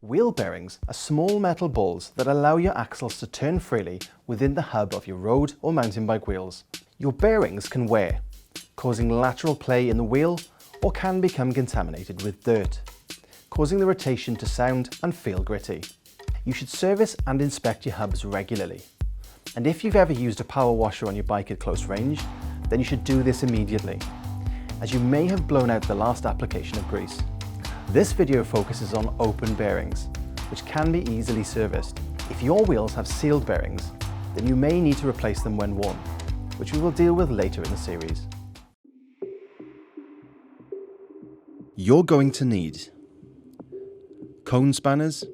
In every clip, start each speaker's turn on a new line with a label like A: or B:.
A: Wheel bearings are small metal balls that allow your axles to turn freely within the hub of your road or mountain bike wheels. Your bearings can wear, causing lateral play in the wheel, or can become contaminated with dirt, causing the rotation to sound and feel gritty. You should service and inspect your hubs regularly. And if you've ever used a power washer on your bike at close range, then you should do this immediately, as you may have blown out the last application of grease. This video focuses on open bearings, which can be easily serviced. If your wheels have sealed bearings, then you may need to replace them when worn, which we will deal with later in the series. You're going to need cone spanners,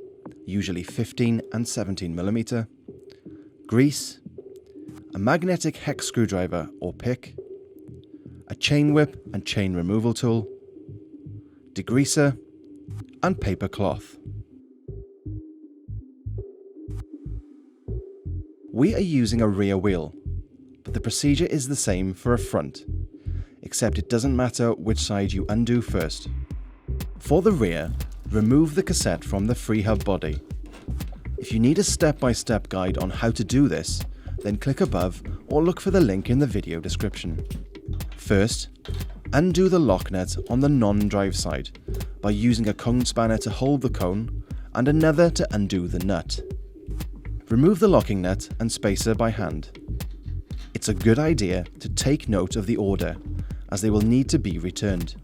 A: usually 15 and 17mm, grease, a magnetic hex screwdriver or pick, a chain whip and chain removal tool, degreaser, and paper cloth. We are using a rear wheel, but the procedure is the same for a front, except it doesn't matter which side you undo first. For the rear, remove the cassette from the free hub body. If you need a step-by-step guide on how to do this, then click above or look for the link in the video description. First, undo the lock nut on the non-drive side by using a cone spanner to hold the cone and another to undo the nut. Remove the locking nut and spacer by hand. It's a good idea to take note of the order, as they will need to be returned.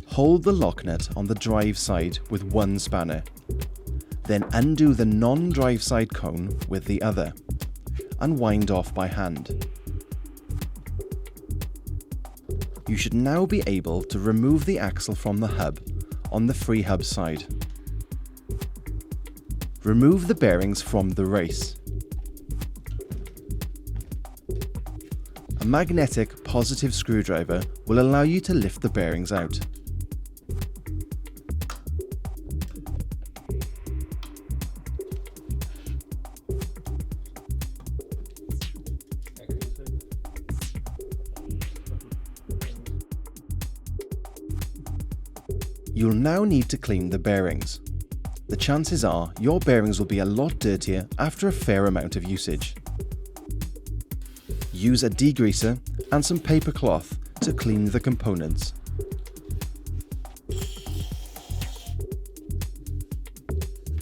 A: Hold the lock nut on the drive side with one spanner, then undo the non-drive side cone with the other, and wind off by hand. You should now be able to remove the axle from the hub on the free hub side. Remove the bearings from the race. A magnetic positive screwdriver will allow you to lift the bearings out. You'll now need to clean the bearings. The chances are your bearings will be a lot dirtier after a fair amount of usage. Use a degreaser and some paper cloth to clean the components.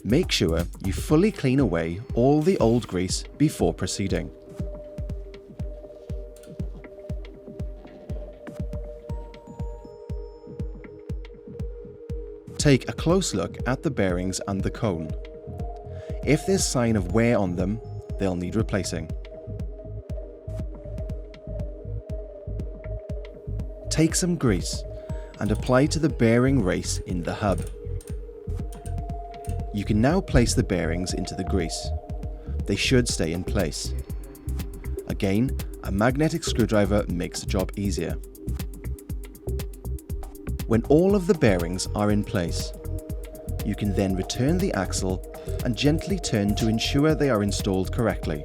A: Make sure you fully clean away all the old grease before proceeding. Take a close look at the bearings and the cone. If there's sign of wear on them, they'll need replacing. Take some grease and apply to the bearing race in the hub. You can now place the bearings into the grease. They should stay in place. Again, a magnetic screwdriver makes the job easier. When all of the bearings are in place, you can then return the axle and gently turn to ensure they are installed correctly.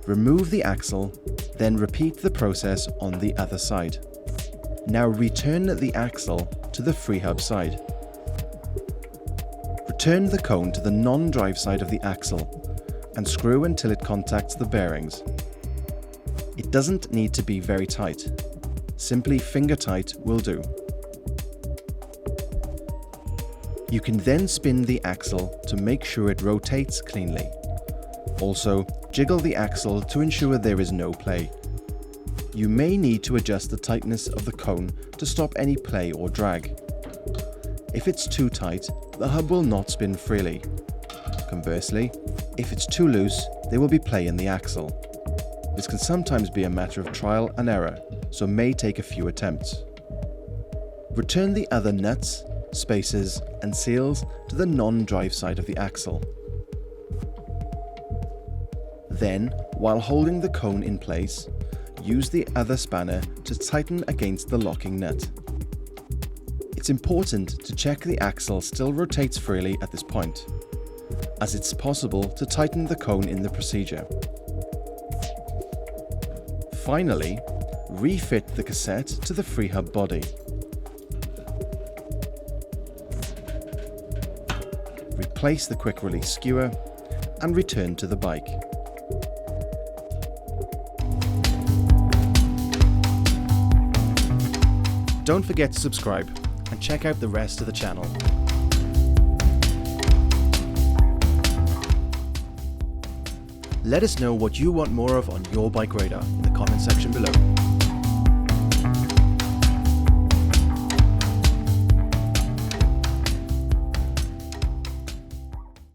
A: Remove the axle, then repeat the process on the other side. Now return the axle to the free hub side. Return the cone to the non-drive side of the axle and screw until it contacts the bearings. It doesn't need to be very tight. Simply finger tight will do. You can then spin the axle to make sure it rotates cleanly. Also, jiggle the axle to ensure there is no play. You may need to adjust the tightness of the cone to stop any play or drag. If it's too tight, the hub will not spin freely. Conversely, if it's too loose, there will be play in the axle. This can sometimes be a matter of trial and error, so may take a few attempts. Return the other nuts, spacers, and seals to the non-drive side of the axle. Then, while holding the cone in place, use the other spanner to tighten against the locking nut. It's important to check the axle still rotates freely at this point, as it's possible to tighten the cone in the procedure. Finally, refit the cassette to the free hub body. Replace the quick release skewer and return to the bike. Don't forget to subscribe and check out the rest of the channel. Let us know what you want more of on your BikeRadar in the comment section below.